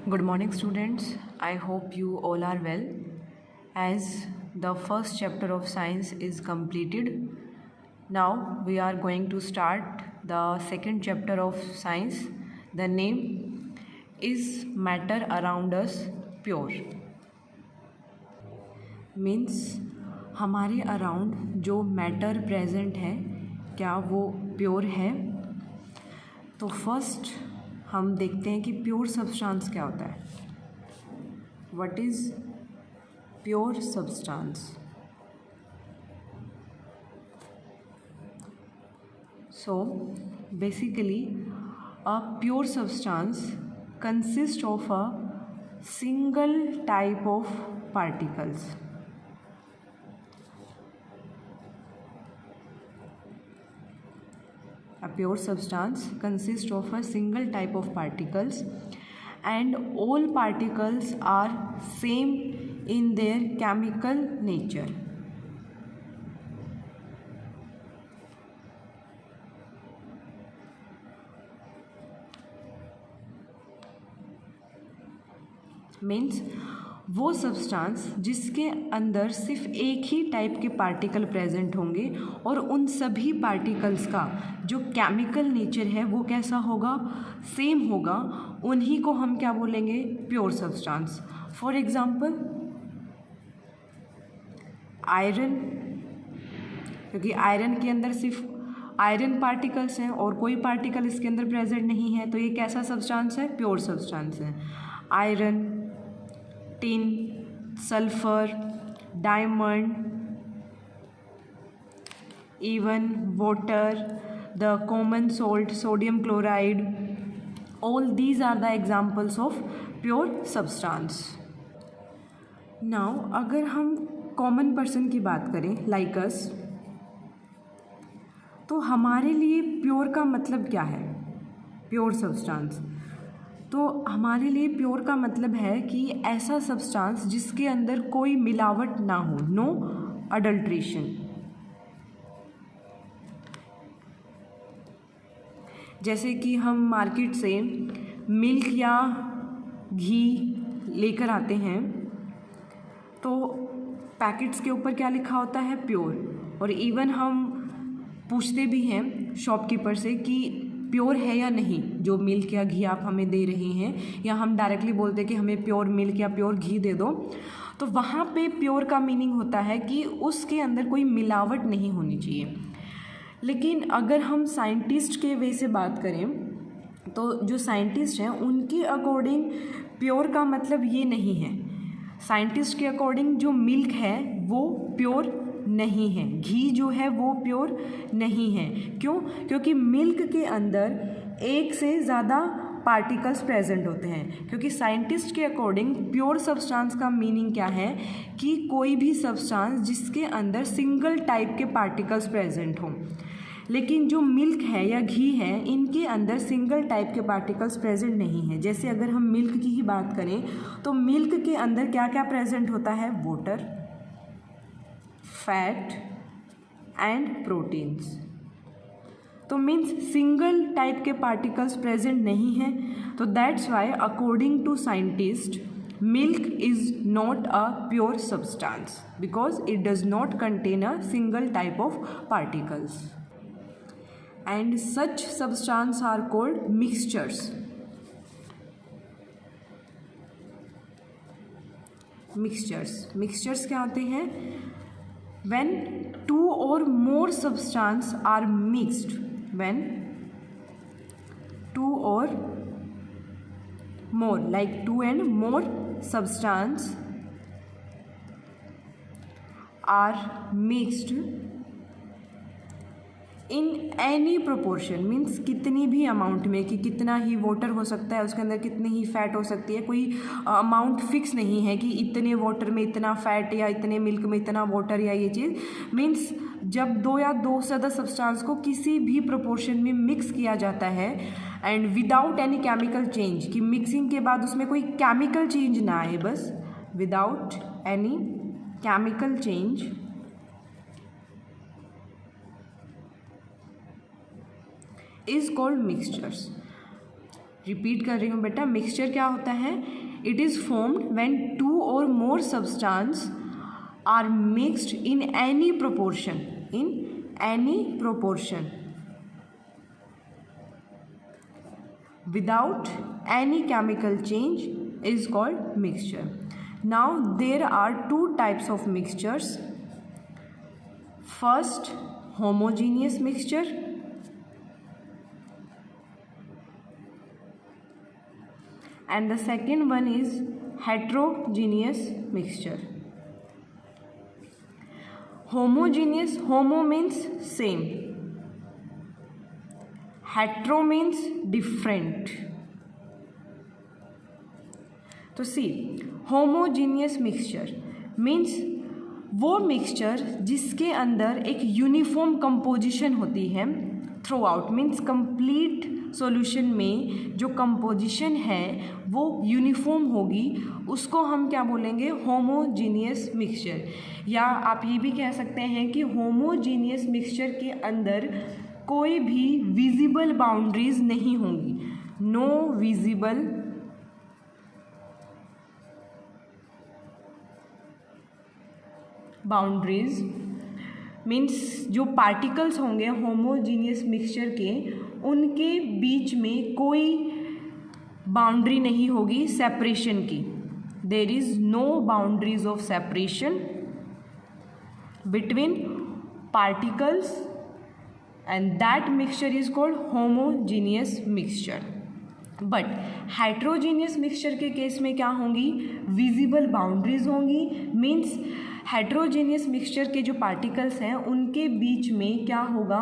Good morning, students. I hope you all are well. As the first chapter of science is completed, now we are going to start the second chapter of science. The name is Matter Around Us Pure. Means हमारे around जो matter present है क्या वो pure है। तो first हम देखते हैं कि प्योर सब्सटेंस क्या होता है। What is pure substance? So basically a pure substance consist of a single type of particles. A pure substance consists of a single type of particles and all particles are same in their chemical nature. Means वो substance जिसके अंदर सिर्फ एक ही type के particle present होंगे और उन सभी पार्टिकल्स का जो केमिकल नेचर है वो कैसा होगा, सेम होगा, उन्हीं को हम क्या बोलेंगे, pure substance. For example iron, क्योंकि आयरन के अंदर सिर्फ आयरन पार्टिकल्स हैं और कोई पार्टिकल इसके अंदर प्रेजेंट नहीं है, तो ये कैसा सब्सटेंस है, प्योर सब्सटेंस है। Iron, tin, sulphur, diamond, even water, the common salt, sodium chloride, all these are the examples of pure substance. Now अगर हम कॉमन पर्सन की बात करें लाइक अस, तो हमारे लिए प्योर का मतलब क्या है, प्योर सब्सटेंस। तो हमारे लिए प्योर का मतलब है कि ऐसा सब्सटेंस जिसके अंदर कोई मिलावट ना हो, नो अडल्ट्रेशन। जैसे कि हम मार्केट से मिल्क या घी लेकर आते हैं तो पैकेट्स के ऊपर क्या लिखा होता है, प्योर। और इवन हम पूछते भी हैं शॉपकीपर से कि प्योर है या नहीं जो मिल्क या घी आप हमें दे रहे हैं, या हम डायरेक्टली बोलते हैं कि हमें प्योर मिल्क या प्योर घी दे दो। तो वहाँ पे प्योर का मीनिंग होता है कि उसके अंदर कोई मिलावट नहीं होनी चाहिए। लेकिन अगर हम साइंटिस्ट के वे से बात करें तो जो साइंटिस्ट हैं उनके अकॉर्डिंग प्योर का मतलब ये नहीं है। साइंटिस्ट के अकॉर्डिंग जो मिल्क है वो प्योर नहीं है, घी जो है वो प्योर नहीं है। क्यों? क्योंकि मिल्क के अंदर एक से ज़्यादा पार्टिकल्स प्रेजेंट होते हैं। क्योंकि साइंटिस्ट के अकॉर्डिंग प्योर सब्सटेंस का मीनिंग क्या है कि कोई भी सब्सटेंस जिसके अंदर सिंगल टाइप के पार्टिकल्स प्रेजेंट हों। लेकिन जो मिल्क है या घी है इनके अंदर सिंगल टाइप के पार्टिकल्स प्रेजेंट नहीं है। जैसे अगर हम मिल्क की ही बात करें तो मिल्क के अंदर क्या क्या प्रेजेंट होता है, वाटर, फैट एंड प्रोटीन्स। तो मीन्स सिंगल टाइप के पार्टिकल्स प्रेजेंट नहीं हैं। तो that's why according to scientist milk is not a pure substance because it does not contain a single type of particles and such substance are called mixtures. Mixtures क्या होते हैं? When two or more substance are mixed, when two or more, like two and more substance are mixed in any proportion, means कितनी भी amount में, कि कितना ही water हो सकता है उसके अंदर, कितनी ही फैट हो सकती है, कोई अमाउंट फिक्स नहीं है कि इतने वाटर में इतना फैट या इतने मिल्क में इतना वाटर या ये चीज़। मीन्स जब दो या दो से ज़्यादा सब्सटेंस को किसी भी प्रोपोर्शन में मिक्स किया जाता है and without any chemical change, कि मिक्सिंग के बाद उसमें कोई केमिकल चेंज ना आए, बस without any chemical change, is called mixtures. Repeat कर रही हूँ बेटा, मिक्सचर क्या होता है? It is formed when 2 or more substance are mixed in any proportion without any chemical change is called mixture. Now there are 2 types of mixtures. First, homogeneous mixture, and the second one is heterogeneous mixture. Homogeneous, homo means same, hetero means different. तो सी, homogeneous mixture means वो mixture जिसके अंदर एक uniform composition होती है through out, means complete solution में जो composition है वो यूनिफॉर्म होगी, उसको हम क्या बोलेंगे? Homogeneous mixture. या आप ये भी कह सकते हैं कि होमोजीनियस मिक्सचर के अंदर कोई भी विजिबल बाउंड्रीज नहीं होंगी, नो विजिबल बाउंड्रीज। मीन्स जो पार्टिकल्स होंगे होमोजीनियस मिक्सचर के, उनके बीच में कोई बाउंड्री नहीं होगी सेपरेशन की। There is no boundaries of separation between particles and that mixture is called homogeneous mixture. But heterogeneous mixture के केस में क्या होंगी? विजिबल बाउंड्रीज होंगी। मीन्स हेट्रोजीनियस मिक्सचर के जो पार्टिकल्स हैं उनके बीच में क्या होगा?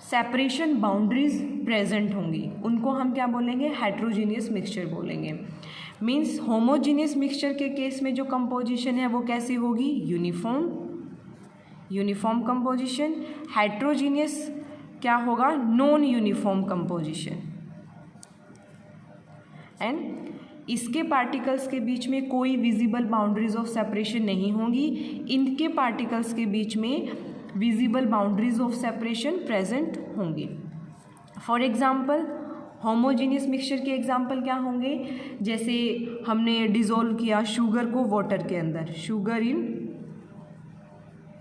सेपरेशन बाउंड्रीज प्रेजेंट होंगी, उनको हम क्या बोलेंगे? हेट्रोजीनियस मिक्सचर बोलेंगे। मीन्स होमोजीनियस मिक्सचर के केस में जो कंपोजिशन है वो कैसी होगी? Uniform composition. हेट्रोजीनियस क्या होगा? Non uniform composition. एंड इसके पार्टिकल्स के बीच में कोई विजिबल बाउंड्रीज ऑफ सेपरेशन नहीं होंगी, इनके पार्टिकल्स के बीच में visible boundaries of separation present होंगी। फॉर एग्जाम्पल, होमोजीनियस मिक्सचर के एग्जाम्पल क्या होंगे? जैसे हमने डिज़ोल्व किया शुगर को वाटर के अंदर, शुगर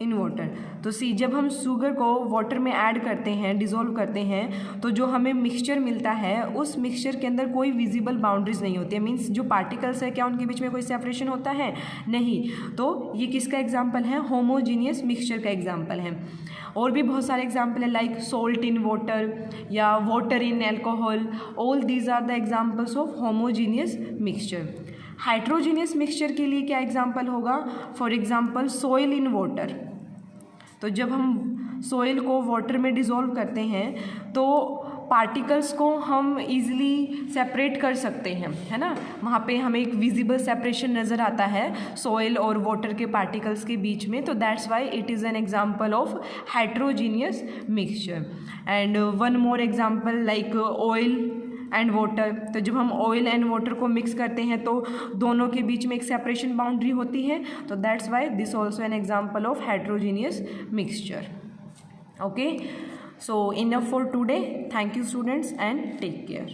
इन वाटर। तो सी, जब हम शुगर को वाटर में ऐड करते हैं, डिज़ोल्व करते हैं, तो जो हमें मिक्सचर मिलता है उस मिक्सचर के अंदर कोई विजिबल बाउंड्रीज नहीं होती है। मीन्स जो पार्टिकल्स है क्या उनके बीच में कोई सेपरेशन होता है? नहीं। तो ये किसका एग्जाम्पल है? होमोजीनियस मिक्सचर का एग्जाम्पल है। और भी बहुत सारे एग्जाम्पल है, लाइक सोल्ट इन वाटर या water in alcohol. All these are the examples of homogeneous mixture. Heterogeneous mixture के लिए क्या एग्जाम्पल होगा? For example soil in water. तो जब हम सॉइल को वाटर में डिज़ोल्व करते हैं तो पार्टिकल्स को हम इजीली सेपरेट कर सकते हैं, है ना? वहाँ पे हमें एक विजिबल सेपरेशन नज़र आता है सॉइल और वाटर के पार्टिकल्स के बीच में। तो that's why it is an example of heterogeneous mixture. And one more example like oil and water. तो जब हम ऑयल एंड वाटर को मिक्स करते हैं तो दोनों के बीच में एक सेपरेशन बाउंड्री होती है। तो that's why this also an example of heterogeneous mixture. Okay, so enough for today. Thank you students and take care.